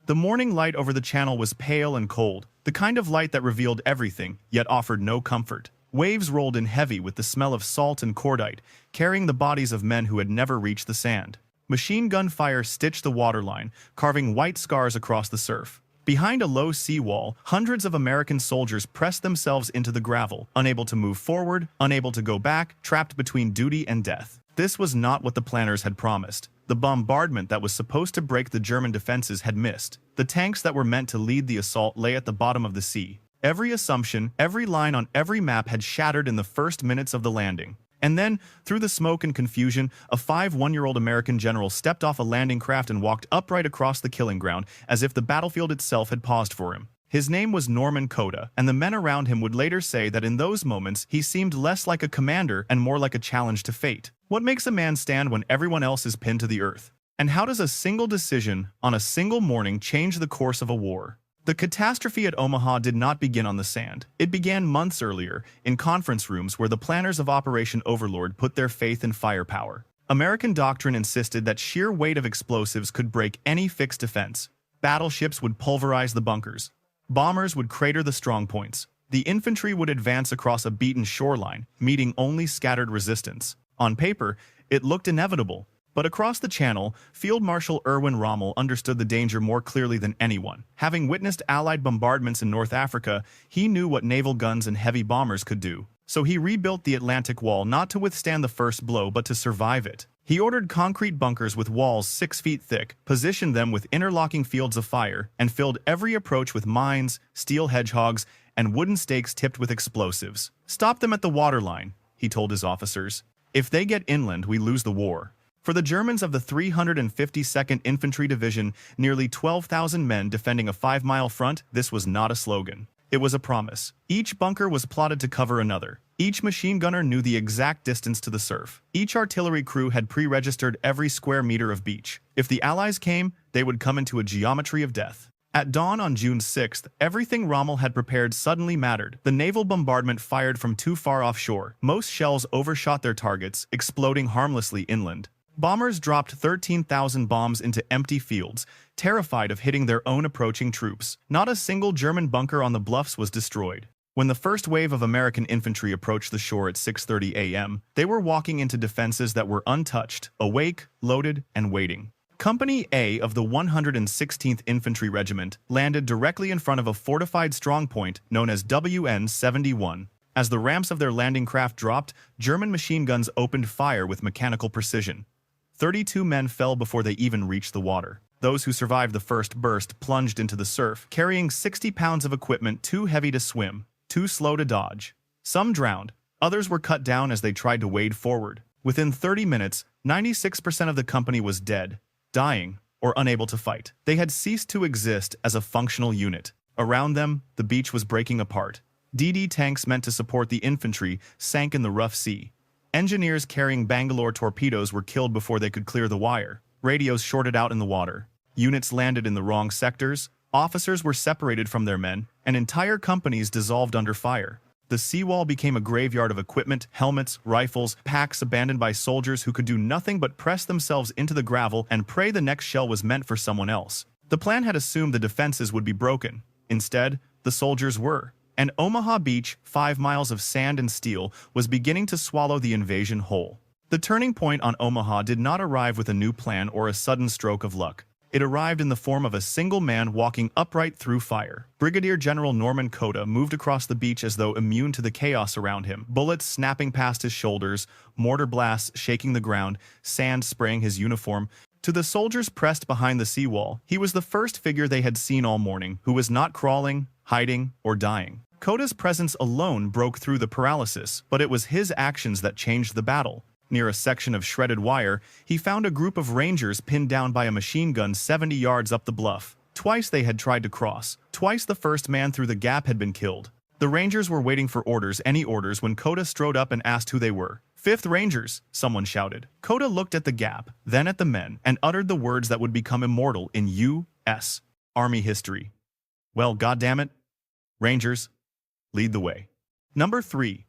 The morning light over the channel was pale and cold, the kind of light that revealed everything, yet offered no comfort. Waves rolled in heavy with the smell of salt and cordite, carrying the bodies of men who had never reached the sand. Machine gun fire stitched the waterline, carving white scars across the surf. Behind a low seawall, hundreds of American soldiers pressed themselves into the gravel, unable to move forward, unable to go back, trapped between duty and death. This was not what the planners had promised. The bombardment that was supposed to break the German defenses had missed. The tanks that were meant to lead the assault lay at the bottom of the sea. Every assumption, every line on every map had shattered in the first minutes of the landing. And then, through the smoke and confusion, a 51-year-old American general stepped off a landing craft and walked upright across the killing ground, as if the battlefield itself had paused for him. His name was Norman Cota, and the men around him would later say that in those moments he seemed less like a commander and more like a challenge to fate. What makes a man stand when everyone else is pinned to the earth? And how does a single decision on a single morning change the course of a war? The catastrophe at Omaha did not begin on the sand. It began months earlier, in conference rooms where the planners of Operation Overlord put their faith in firepower. American doctrine insisted that sheer weight of explosives could break any fixed defense. Battleships would pulverize the bunkers. Bombers would crater the strongpoints. The infantry would advance across a beaten shoreline, meeting only scattered resistance. On paper, it looked inevitable. But across the channel, Field Marshal Erwin Rommel understood the danger more clearly than anyone. Having witnessed Allied bombardments in North Africa, he knew what naval guns and heavy bombers could do. So he rebuilt the Atlantic Wall not to withstand the first blow, but to survive it. He ordered concrete bunkers with walls 6 feet thick, positioned them with interlocking fields of fire, and filled every approach with mines, steel hedgehogs, and wooden stakes tipped with explosives. "Stop them at the waterline," he told his officers. "If they get inland, we lose the war." For the Germans of the 352nd Infantry Division, nearly 12,000 men defending a 5-mile front, this was not a slogan. It was a promise. Each bunker was plotted to cover another. Each machine gunner knew the exact distance to the surf. Each artillery crew had pre-registered every square meter of beach. If the Allies came, they would come into a geometry of death. At dawn on June 6th, everything Rommel had prepared suddenly mattered. The naval bombardment fired from too far offshore. Most shells overshot their targets, exploding harmlessly inland. Bombers dropped 13,000 bombs into empty fields, terrified of hitting their own approaching troops. Not a single German bunker on the bluffs was destroyed. When the first wave of American infantry approached the shore at 6:30 a.m., they were walking into defenses that were untouched, awake, loaded, and waiting. Company A of the 116th Infantry Regiment landed directly in front of a fortified strongpoint known as WN-71. As the ramps of their landing craft dropped, German machine guns opened fire with mechanical precision. 32 men fell before they even reached the water. Those who survived the first burst plunged into the surf, carrying 60 pounds of equipment too heavy to swim, too slow to dodge. Some drowned. Others were cut down as they tried to wade forward. Within 30 minutes, 96% of the company was dead, dying, or unable to fight. They had ceased to exist as a functional unit. Around them, the beach was breaking apart. DD tanks meant to support the infantry sank in the rough sea. Engineers carrying Bangalore torpedoes were killed before they could clear the wire. Radios shorted out in the water. Units landed in the wrong sectors. Officers were separated from their men, and entire companies dissolved under fire. The seawall became a graveyard of equipment, helmets, rifles, packs abandoned by soldiers who could do nothing but press themselves into the gravel and pray the next shell was meant for someone else. The plan had assumed the defenses would be broken. Instead, the soldiers were. And Omaha Beach, 5 miles of sand and steel, was beginning to swallow the invasion whole. The turning point on Omaha did not arrive with a new plan or a sudden stroke of luck. It arrived in the form of a single man walking upright through fire. Brigadier General Norman Cota moved across the beach as though immune to the chaos around him, bullets snapping past his shoulders, mortar blasts shaking the ground, sand spraying his uniform. To the soldiers pressed behind the seawall, he was the first figure they had seen all morning, who was not crawling, hiding, or dying. Cota's presence alone broke through the paralysis, but it was his actions that changed the battle. Near a section of shredded wire, he found a group of Rangers pinned down by a machine gun 70 yards up the bluff. Twice they had tried to cross. Twice the first man through the gap had been killed. The Rangers were waiting for orders, any orders, when Cota strode up and asked who they were. "5th Rangers," someone shouted. Cota looked at the gap, then at the men, and uttered the words that would become immortal in U.S. Army history. "Well, goddammit, Rangers, lead the way. Number 3.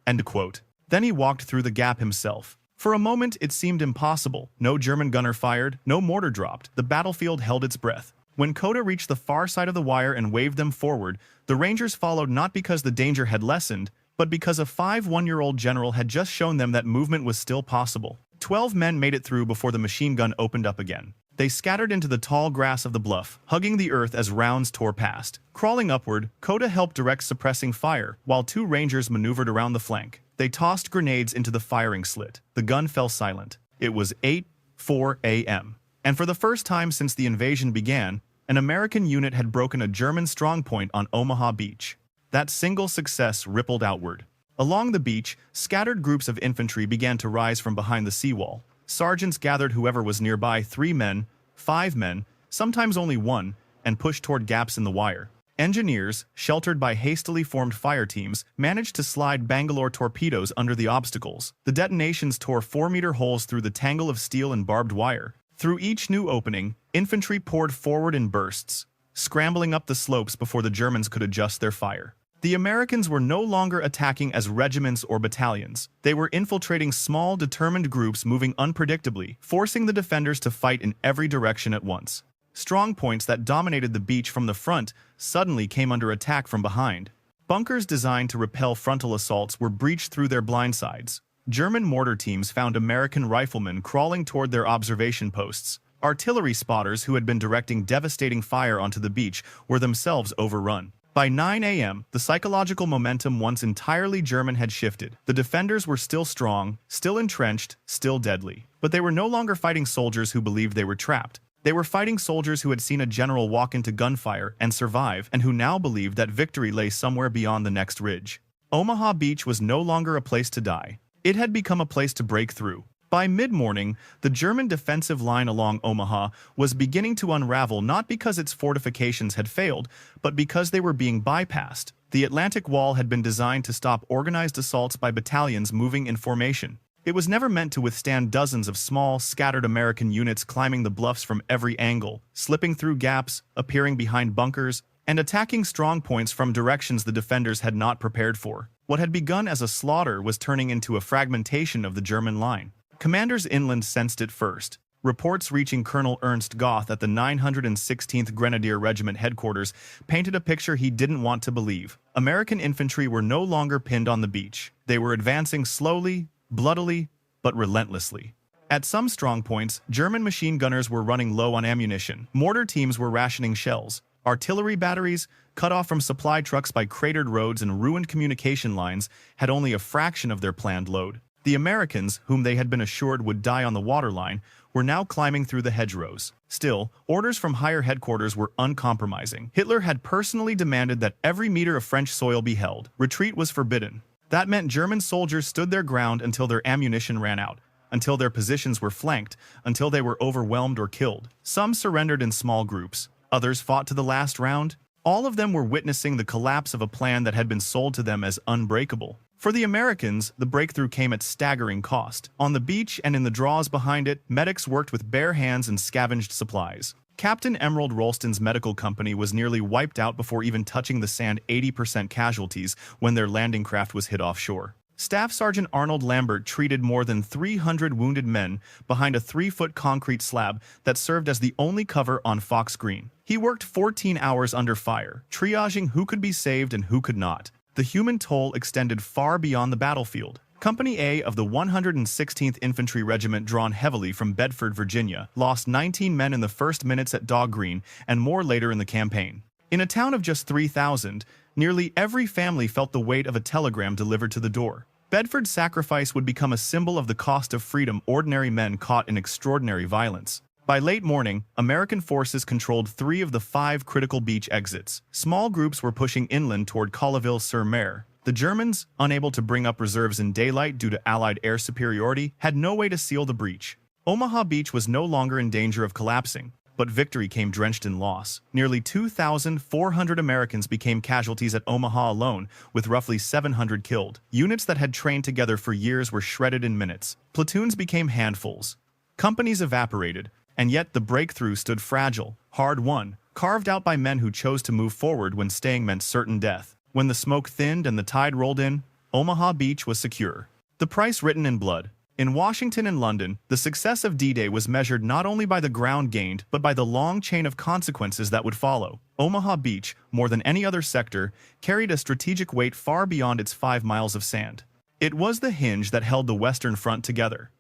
End quote. Then he walked through the gap himself. For a moment, it seemed impossible. No German gunner fired, no mortar dropped. The battlefield held its breath. When Cota reached the far side of the wire and waved them forward, the Rangers followed not because the danger had lessened, but because a 5-1-year-old general had just shown them that movement was still possible. 12 men made it through before the machine gun opened up again. They scattered into the tall grass of the bluff, hugging the earth as rounds tore past. Crawling upward, Cota helped direct suppressing fire, while 2 Rangers maneuvered around the flank. They tossed grenades into the firing slit. The gun fell silent. It was 8:04 a.m. And for the first time since the invasion began, an American unit had broken a German strongpoint on Omaha Beach. That single success rippled outward. Along the beach, scattered groups of infantry began to rise from behind the seawall. Sergeants gathered whoever was nearby, 3 men, 5 men, sometimes only 1, and pushed toward gaps in the wire. Engineers, sheltered by hastily formed fire teams, managed to slide Bangalore torpedoes under the obstacles. The detonations tore 4-meter holes through the tangle of steel and barbed wire. Through each new opening, infantry poured forward in bursts, scrambling up the slopes before the Germans could adjust their fire. The Americans were no longer attacking as regiments or battalions. They were infiltrating small, determined groups moving unpredictably, forcing the defenders to fight in every direction at once. Strong points that dominated the beach from the front suddenly came under attack from behind. Bunkers designed to repel frontal assaults were breached through their blind sides. German mortar teams found American riflemen crawling toward their observation posts. Artillery spotters who had been directing devastating fire onto the beach were themselves overrun. By 9 a.m., the psychological momentum once entirely German had shifted. The defenders were still strong, still entrenched, still deadly. But they were no longer fighting soldiers who believed they were trapped. They were fighting soldiers who had seen a general walk into gunfire and survive, and who now believed that victory lay somewhere beyond the next ridge. Omaha Beach was no longer a place to die. It had become a place to break through. By mid-morning, the German defensive line along Omaha was beginning to unravel not because its fortifications had failed, but because they were being bypassed. The Atlantic Wall had been designed to stop organized assaults by battalions moving in formation. It was never meant to withstand dozens of small, scattered American units climbing the bluffs from every angle, slipping through gaps, appearing behind bunkers, and attacking strong points from directions the defenders had not prepared for. What had begun as a slaughter was turning into a fragmentation of the German line. Commanders inland sensed it first. Reports reaching Colonel Ernst Goth at the 916th Grenadier Regiment headquarters painted a picture he didn't want to believe. American infantry were no longer pinned on the beach. They were advancing slowly, bloodily, but relentlessly. At some strong points, German machine gunners were running low on ammunition. Mortar teams were rationing shells. Artillery batteries, cut off from supply trucks by cratered roads and ruined communication lines, had only a fraction of their planned load. The Americans, whom they had been assured would die on the waterline, were now climbing through the hedgerows. Still, orders from higher headquarters were uncompromising. Hitler had personally demanded that every meter of French soil be held. Retreat was forbidden. That meant German soldiers stood their ground until their ammunition ran out, until their positions were flanked, until they were overwhelmed or killed. Some surrendered in small groups. Others fought to the last round. All of them were witnessing the collapse of a plan that had been sold to them as unbreakable. For the Americans, the breakthrough came at staggering cost. On the beach and in the draws behind it, medics worked with bare hands and scavenged supplies. Captain Emerald Rolston's medical company was nearly wiped out before even touching the sand, 80% casualties when their landing craft was hit offshore. Staff Sergeant Arnold Lambert treated more than 300 wounded men behind a 3-foot concrete slab that served as the only cover on Fox Green. He worked 14 hours under fire, triaging who could be saved and who could not. The human toll extended far beyond the battlefield. Company A of the 116th Infantry Regiment, drawn heavily from Bedford, Virginia, lost 19 men in the first minutes at Dog Green and more later in the campaign. In a town of just 3,000, nearly every family felt the weight of a telegram delivered to the door. Bedford's sacrifice would become a symbol of the cost of freedom ordinary men caught in extraordinary violence. By late morning, American forces controlled 3 of the 5 critical beach exits. Small groups were pushing inland toward Colleville-sur-Mer. The Germans, unable to bring up reserves in daylight due to Allied air superiority, had no way to seal the breach. Omaha Beach was no longer in danger of collapsing, but victory came drenched in loss. Nearly 2,400 Americans became casualties at Omaha alone, with roughly 700 killed. Units that had trained together for years were shredded in minutes. Platoons became handfuls. Companies evaporated. And yet the breakthrough stood fragile, hard-won, carved out by men who chose to move forward when staying meant certain death. When the smoke thinned and the tide rolled in, Omaha Beach was secure. The price written in blood. In Washington and London, the success of D-Day was measured not only by the ground gained, but by the long chain of consequences that would follow. Omaha Beach, more than any other sector, carried a strategic weight far beyond its 5 miles of sand. It was the hinge that held the Western Front together.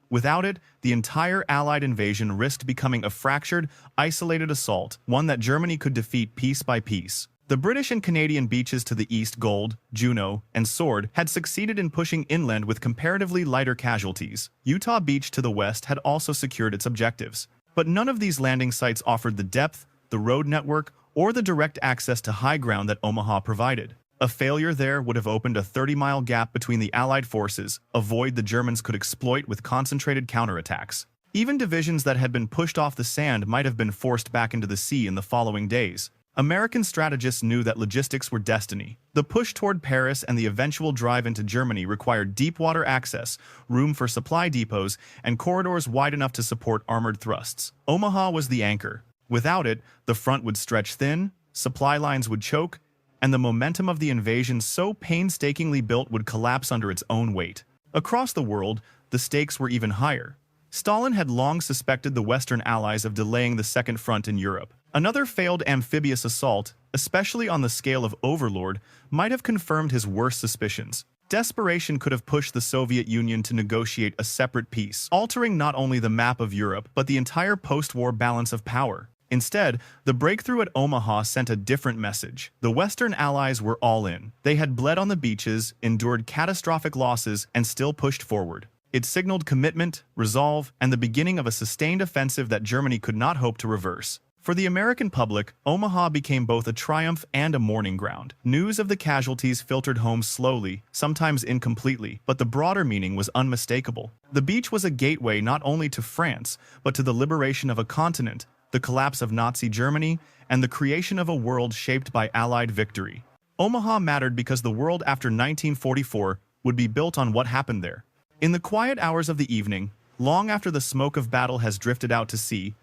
Without it, the entire Allied invasion risked becoming a fractured, isolated assault, one that Germany could defeat piece by piece. The British and Canadian beaches to the east, Gold, Juno, and Sword, had succeeded in pushing inland with comparatively lighter casualties. Utah Beach to the west had also secured its objectives. But none of these landing sites offered the depth, the road network, or the direct access to high ground that Omaha provided. A failure there would have opened a 30-mile gap between the Allied forces, a void the Germans could exploit with concentrated counterattacks. Even divisions that had been pushed off the sand might have been forced back into the sea in the following days. American strategists knew that logistics were destiny. The push toward Paris and the eventual drive into Germany required deep water access, room for supply depots, and corridors wide enough to support armored thrusts. Omaha was the anchor. Without it, the front would stretch thin, supply lines would choke, and the momentum of the invasion so painstakingly built would collapse under its own weight. Across the world, the stakes were even higher. Stalin had long suspected the Western Allies of delaying the Second Front in Europe. Another failed amphibious assault, especially on the scale of Overlord, might have confirmed his worst suspicions. Desperation could have pushed the Soviet Union to negotiate a separate peace, altering not only the map of Europe but the entire post-war balance of power. Instead, the breakthrough at Omaha sent a different message. The Western Allies were all in. They had bled on the beaches, endured catastrophic losses, and still pushed forward. It signaled commitment, resolve, and the beginning of a sustained offensive that Germany could not hope to reverse. For the American public, Omaha became both a triumph and a mourning ground. News of the casualties filtered home slowly, sometimes incompletely, but the broader meaning was unmistakable. The beach was a gateway not only to France, but to the liberation of a continent, the collapse of Nazi Germany, and the creation of a world shaped by Allied victory. Omaha mattered because the world after 1944 would be built on what happened there. In the quiet hours of the evening, long after the smoke of battle has drifted out to sea,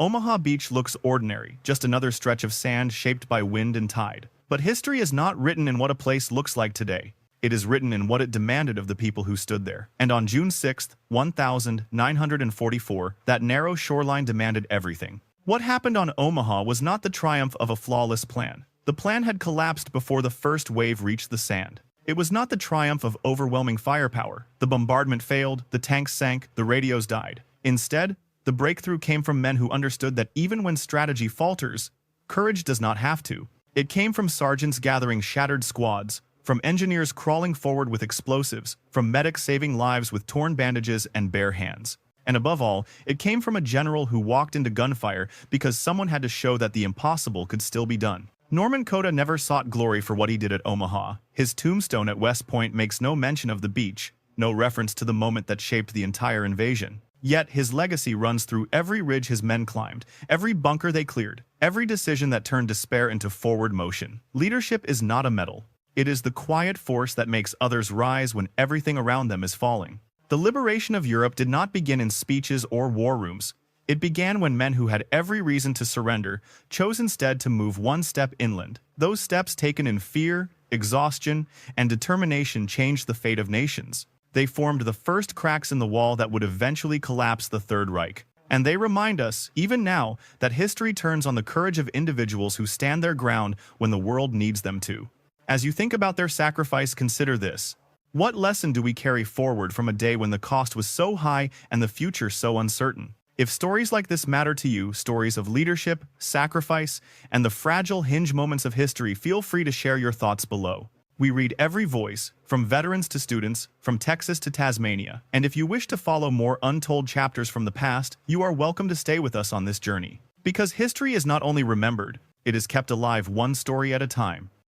Omaha Beach looks ordinary, just another stretch of sand shaped by wind and tide. But history is not written in what a place looks like today. It is written in what it demanded of the people who stood there. And on June 6, 1944, that narrow shoreline demanded everything. What happened on Omaha was not the triumph of a flawless plan. The plan had collapsed before the first wave reached the sand. It was not the triumph of overwhelming firepower. The bombardment failed, the tanks sank, the radios died. Instead, the breakthrough came from men who understood that even when strategy falters, courage does not have to. It came from sergeants gathering shattered squads, from engineers crawling forward with explosives, from medics saving lives with torn bandages and bare hands. And above all, it came from a general who walked into gunfire because someone had to show that the impossible could still be done. Norman Cota never sought glory for what he did at Omaha. His tombstone at West Point makes no mention of the beach, no reference to the moment that shaped the entire invasion. Yet his legacy runs through every ridge his men climbed, every bunker they cleared, every decision that turned despair into forward motion. Leadership is not a medal. It is the quiet force that makes others rise when everything around them is falling. The liberation of Europe did not begin in speeches or war rooms. It began when men who had every reason to surrender chose instead to move one step inland. Those steps taken in fear, exhaustion, and determination changed the fate of nations. They formed the first cracks in the wall that would eventually collapse the Third Reich. And they remind us, even now, that history turns on the courage of individuals who stand their ground when the world needs them to. As you think about their sacrifice, consider this. What lesson do we carry forward from a day when the cost was so high and the future so uncertain? If stories like this matter to you, stories of leadership, sacrifice, and the fragile hinge moments of history, feel free to share your thoughts below. We read every voice, from veterans to students, from Texas to Tasmania. And if you wish to follow more untold chapters from the past, you are welcome to stay with us on this journey. Because history is not only remembered, it is kept alive one story at a time.